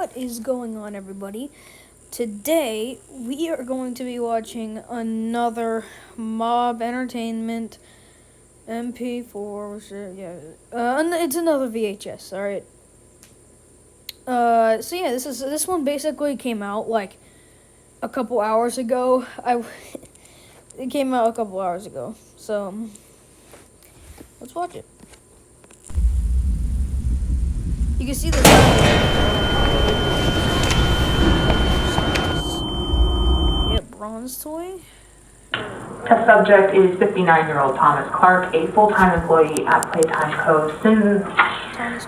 What is going on, everybody? Today we are going to be watching another Mob Entertainment MP4. It's another VHS. All right. So yeah, this one basically came out like a couple hours ago. It came out a couple hours ago. So let's watch it. You can see this. Bronze toy. Test subject is 59-year-old Thomas Clark, a full-time employee at Playtime Co. since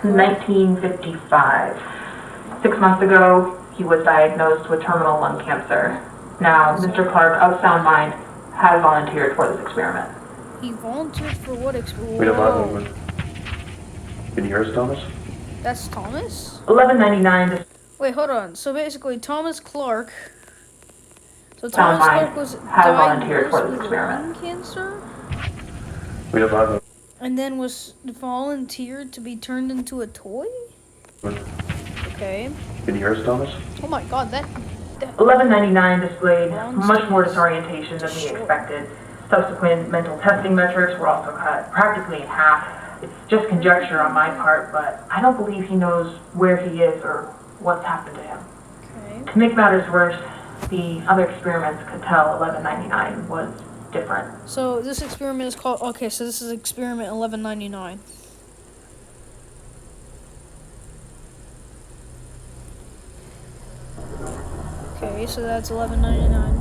1955. 6 months ago, he was diagnosed with terminal lung cancer. Now, Mr. Clark, of sound mind, has volunteered for this experiment. He volunteered for what experiment? Wait a moment. Can you hear us, Thomas? That's Thomas? 1199. Wait, hold on. So basically, Thomas Clark. So Thomas Clark was diagnosed with lung cancer? Wait a moment. And then was volunteered to be turned into a toy? Okay. Can you hear us, Thomas? Oh my god, that 1199 displayed much more disorientation than we expected. Subsequent mental testing metrics were also cut practically in half. It's just conjecture on my part, but I don't believe he knows where he is or what's happened to him. Okay. To make matters worse, the other experiments could tell 1199 was different. So this experiment is called, okay, so this is experiment 1199. Okay, so that's 1199.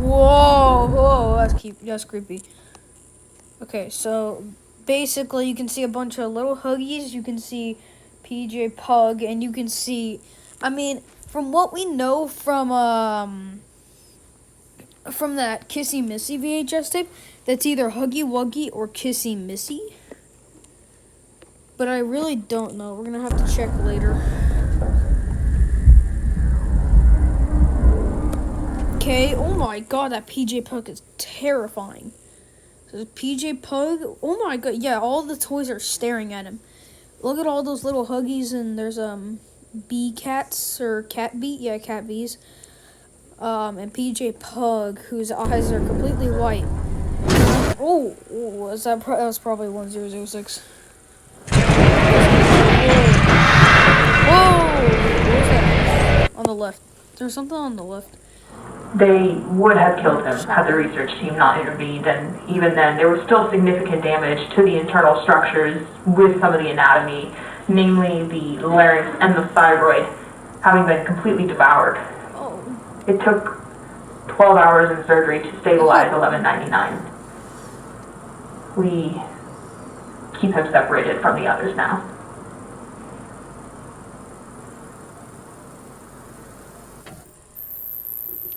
Whoa, that's creepy. Okay, so basically you can see a bunch of little huggies, you can see PJ Pug, and you can see, I mean, from what we know from that Kissy Missy VHS tape, that's either Huggy Wuggy or Kissy Missy. But I really don't know. We're gonna have to check later. Okay, oh my god, that PJ Pug is terrifying. So PJ Pug, oh my god, yeah, all the toys are staring at him. Look at all those little huggies, and there's bee cats or cat bee, yeah, cat bees. And PJ Pug, whose eyes are completely white. Oh, that was probably 1006. Whoa! What was that? On the left. There's something on the left. They would have killed him had the research team not intervened, and even then, there was still significant damage to the internal structures with some of the anatomy, namely the larynx and the thyroid, having been completely devoured. Oh. It took 12 hours in surgery to stabilize 1199. We keep him separated from the others now.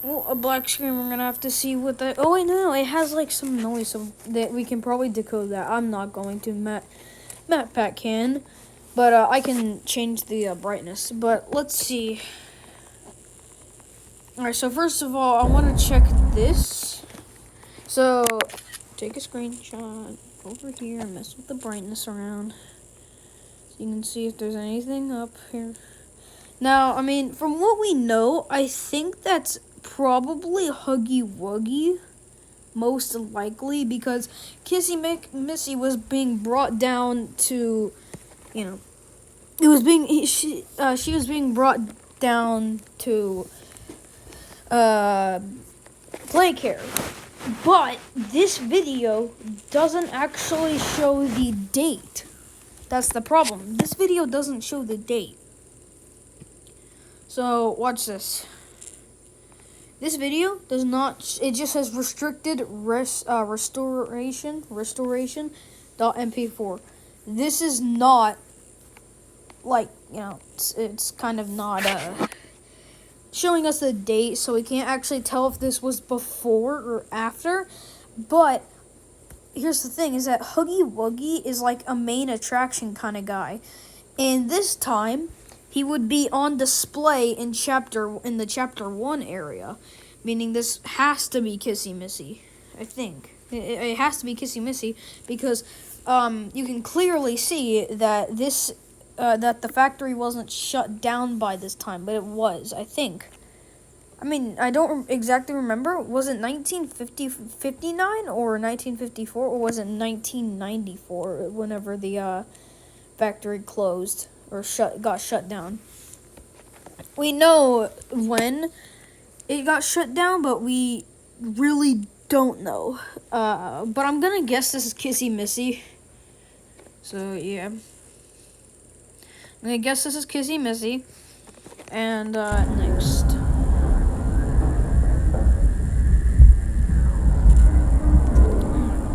Oh, a black screen. We're gonna have to see what that. Oh wait, no, it has like some noise, so that we can probably decode that. I'm not going to. Matt Pat can, but I can change the brightness. But let's see. All right. So first of all, I want to check this. So take a screenshot over here and mess with the brightness around, so you can see if there's anything up here. Now, I mean, from what we know, I think that's probably Huggy Wuggy, most likely, because Kissy Missy was being brought down to, she was being brought down to play care. But this video doesn't actually show the date. That's the problem. This video doesn't show the date. So watch this. This video does not. It just says restricted restoration.mp4. This is not like it's kind of not showing us the date, so we can't actually tell if this was before or after. But here's the thing: is that Huggy Wuggy is like a main attraction kind of guy, and this time he would be on display in the chapter 1 area, meaning this has to be Kissy Missy. I think it has to be Kissy Missy because you can clearly see that this that the factory wasn't shut down by this time, but it was, I think. I mean, I don't exactly remember. Was it 1959 or 1954, or was it 1994 whenever the factory closed or got shut down? We know when it got shut down, but we really don't know. But I'm gonna guess this is Kissy Missy. So yeah, I'm gonna guess this is Kissy Missy. And next.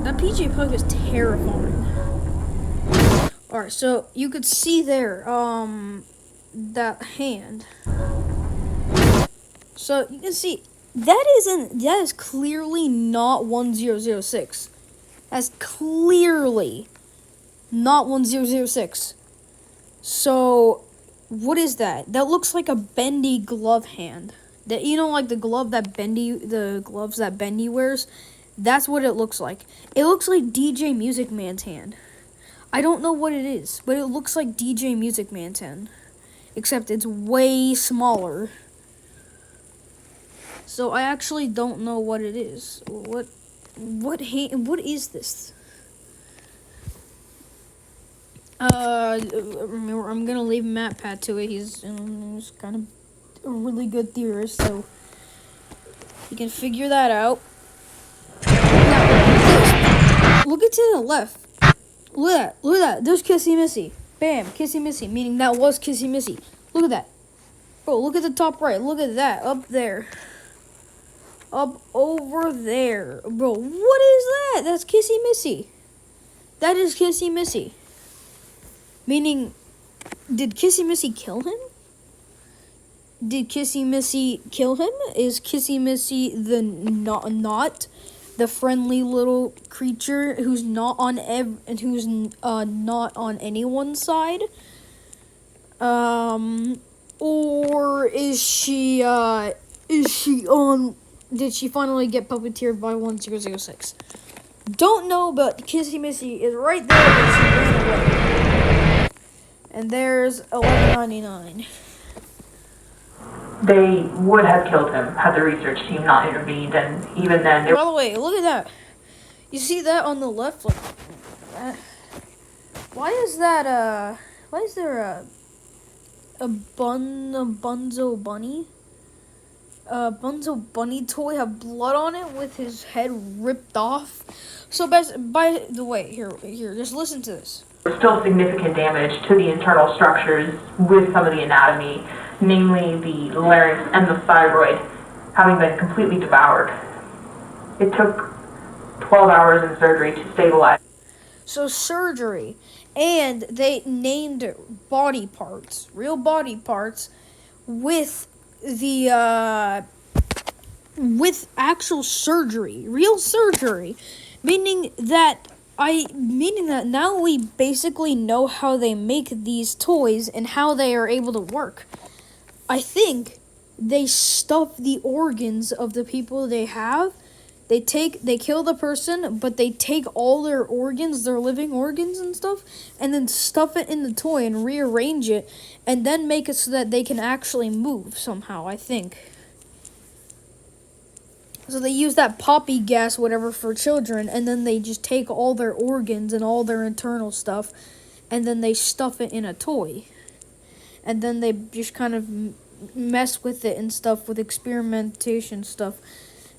That PJ Pug is terrifying. Alright, so you could see there, that hand. So you can see that is clearly not 1006. That's clearly not 1006. So what is that? That looks like a bendy glove hand. That, you know, like the gloves that Bendy wears. That's what it looks like. It looks like DJ Music Man's hand. I don't know what it is, but it looks like DJ Music Man's hand, except it's way smaller. So I actually don't know what it is. What is this? Remember, I'm gonna leave MatPat to it. He's kind of a really good theorist, so he can figure that out. Now, look it to the left. Look at that. There's Kissy Missy. Bam, Kissy Missy, meaning that was Kissy Missy. Look at that. Bro, look at the top right. Look at that. Up there. Up over there. Bro, what is that? That's Kissy Missy. That is Kissy Missy. Meaning, did Kissy Missy kill him? Did Kissy Missy kill him? Is Kissy Missy the not the friendly little creature who's not on not on anyone's side? Or is she on? Did she finally get puppeteered by 1006? Don't know, but Kissy Missy is right there, and she ran away. And there's 1199. They would have killed him had the research team not intervened, and even then, By the way, look at that. You see that on the left? Like that? Why is that? Why is there a Bunzo Bunny? Bunzo Bunny toy have blood on it with his head ripped off. So, by the way, here, just listen to this. there's still significant damage to the internal structures with some of the anatomy, namely the larynx and the thyroid, having been completely devoured. It took 12 hours in surgery to stabilize. So surgery, and they named body parts, real body parts, with the with actual surgery, real surgery, meaning that now we basically know how they make these toys and how they are able to work. I think they stuff the organs of the people they have. They kill the person, but they take all their organs, their living organs and stuff, and then stuff it in the toy and rearrange it, and then make it so that they can actually move somehow, I think. So they use that poppy gas, whatever, for children, and then they just take all their organs and all their internal stuff, and then they stuff it in a toy. And then they just kind of mess with it and stuff, with experimentation stuff.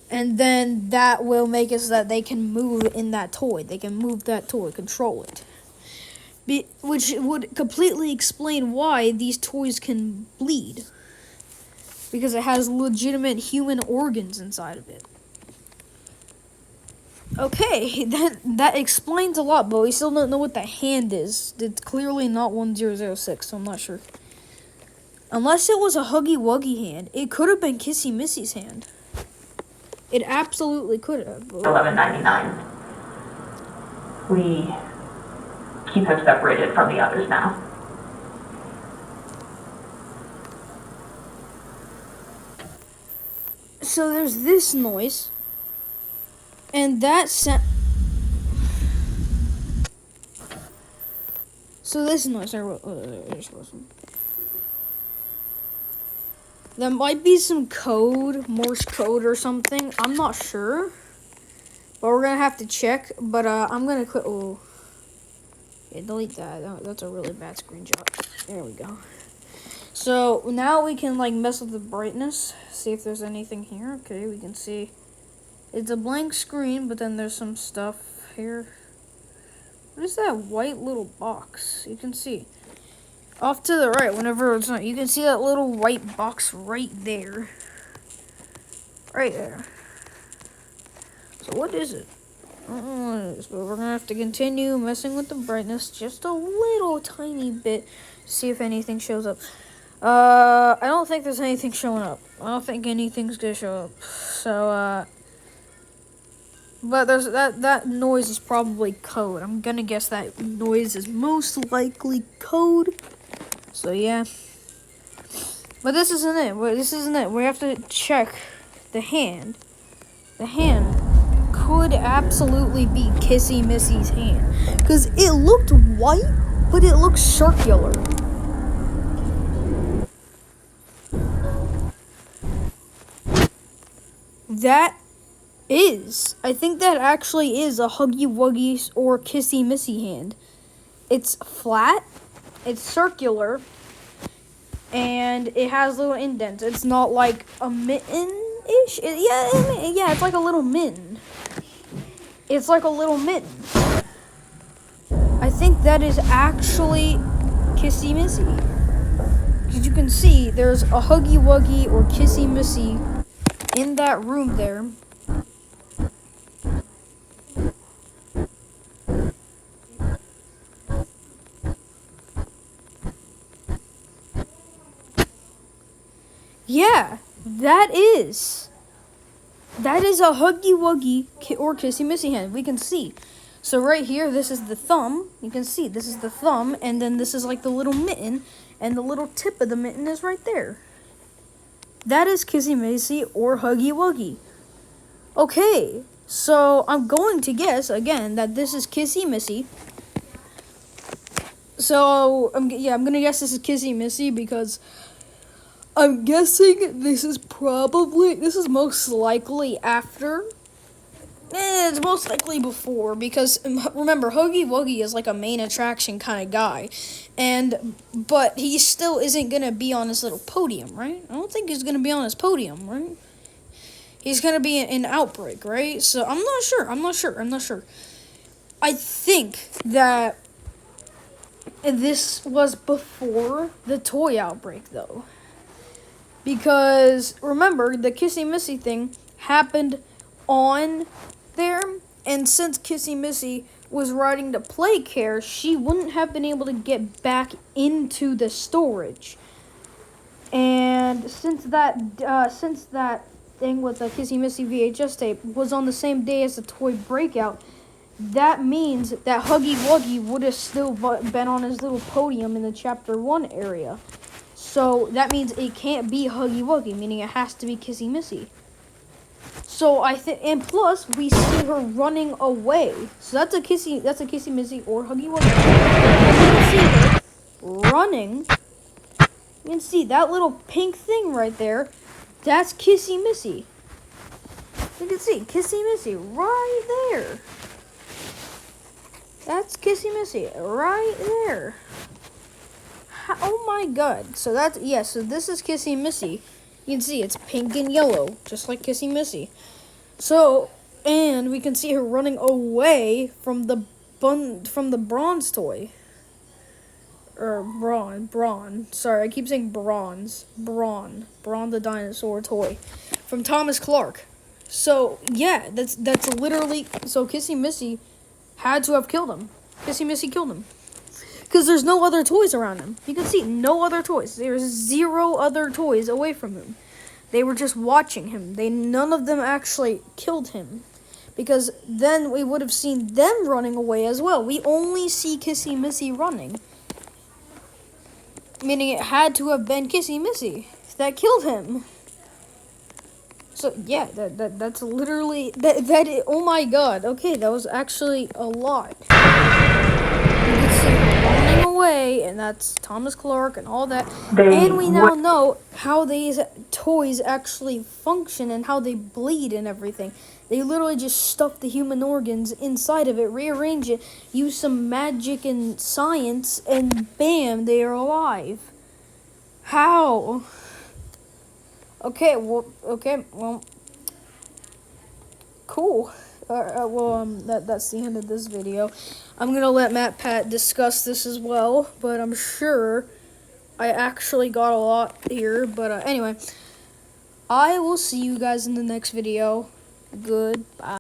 And then that will make it so that they can move in that toy. They can move that toy, control it. Which would completely explain why these toys can bleed. Because it has legitimate human organs inside of it. Okay, that explains a lot, but we still don't know what the hand is. It's clearly not 1006, so I'm not sure. Unless it was a Huggy Wuggy hand, it could have been Kissy Missy's hand. It absolutely could have. $11.99. We keep him separated from the others now. So there's this noise, and that So this noise, there might be some code, Morse code or something. I'm not sure, but we're gonna have to check. But I'm gonna quit. Oh, yeah, delete that. That's a really bad screenshot. There we go. So now we can like mess with the brightness, see if there's anything here. Okay, we can see it's a blank screen, but then there's some stuff here. What is that white little box? You can see off to the right. Whenever it's not, you can see that little white box right there. Right there. So what is it? I don't know what it is, but we're gonna have to continue messing with the brightness just a little tiny bit to see if anything shows up. I don't think there's anything showing up. I don't think anything's gonna show up. So, but there's that noise is probably code. I'm gonna guess that noise is most likely code. So yeah. But this isn't it. This isn't it. We have to check the hand. The hand could absolutely be Kissy Missy's hand. Because it looked white, but it looked circular. That is. I think that actually is a Huggy Wuggy or Kissy Missy hand. It's flat, it's circular, and it has little indents. It's not like a mitten-ish. Yeah, it's like a little mitten. It's like a little mitten. I think that is actually Kissy Missy. Because you can see there's a Huggy Wuggy or Kissy Missy in that room there. Yeah, that is a Huggy Wuggy or Kissy Missy hand. We can see. So right here, this is the thumb. You can see this is the thumb, and then this is like the little mitten, and the little tip of the mitten is right there. That is Kissy Missy or Huggy Wuggy. Okay, so I'm going to guess again that this is Kissy Missy. So I'm gonna guess this is Kissy Missy because I'm guessing this is most likely after. It's most likely before, because remember, Huggy Wuggy is like a main attraction kind of guy, but he still isn't gonna be on his little podium, right? I don't think he's gonna be on his podium, right? He's gonna be in Outbreak, right? So I'm not sure. I think that this was before the toy outbreak, though. Because, remember, the Kissy Missy thing happened on there, and since Kissy Missy was riding the play care, she wouldn't have been able to get back into the storage. And since that thing with the Kissy Missy VHS tape was on the same day as the toy breakout, that means that Huggy Wuggy would have still been on his little podium in the Chapter 1 area. So that means it can't be Huggy Wuggy, meaning it has to be Kissy Missy. So I think, and plus we see her running away. So that's a Kissy Missy or Huggy Wuggy. You can see her running. You can see that little pink thing right there. That's Kissy Missy. You can see Kissy Missy right there. That's Kissy Missy right there. Oh my god. So so this is Kissy Missy. You can see it's pink and yellow, just like Kissy Missy. So, and we can see her running away from the bronze toy. Or Brawn. Sorry, I keep saying bronze. Brawn the dinosaur toy from Thomas Clark. So, yeah, that's literally, so Kissy Missy had to have killed him. Kissy Missy killed him. Because there's no other toys around him. You can see no other toys. There's 0 other toys away from him. They were just watching him. None of them actually killed him. Because then we would have seen them running away as well. We only see Kissy Missy running. Meaning it had to have been Kissy Missy that killed him. So yeah, that's literally oh my god. Okay, that was actually a lot. You can see her running them away, and that's Thomas Clark and all that. They And we now know how these toys actually function and how they bleed and everything. They literally just stuff the human organs inside of it, rearrange it, use some magic and science, and bam, they are alive. How? Okay, well, cool. That's the end of this video. I'm gonna let Pat discuss this as well, but I'm sure I actually got a lot here. But anyway, I will see you guys in the next video. Goodbye.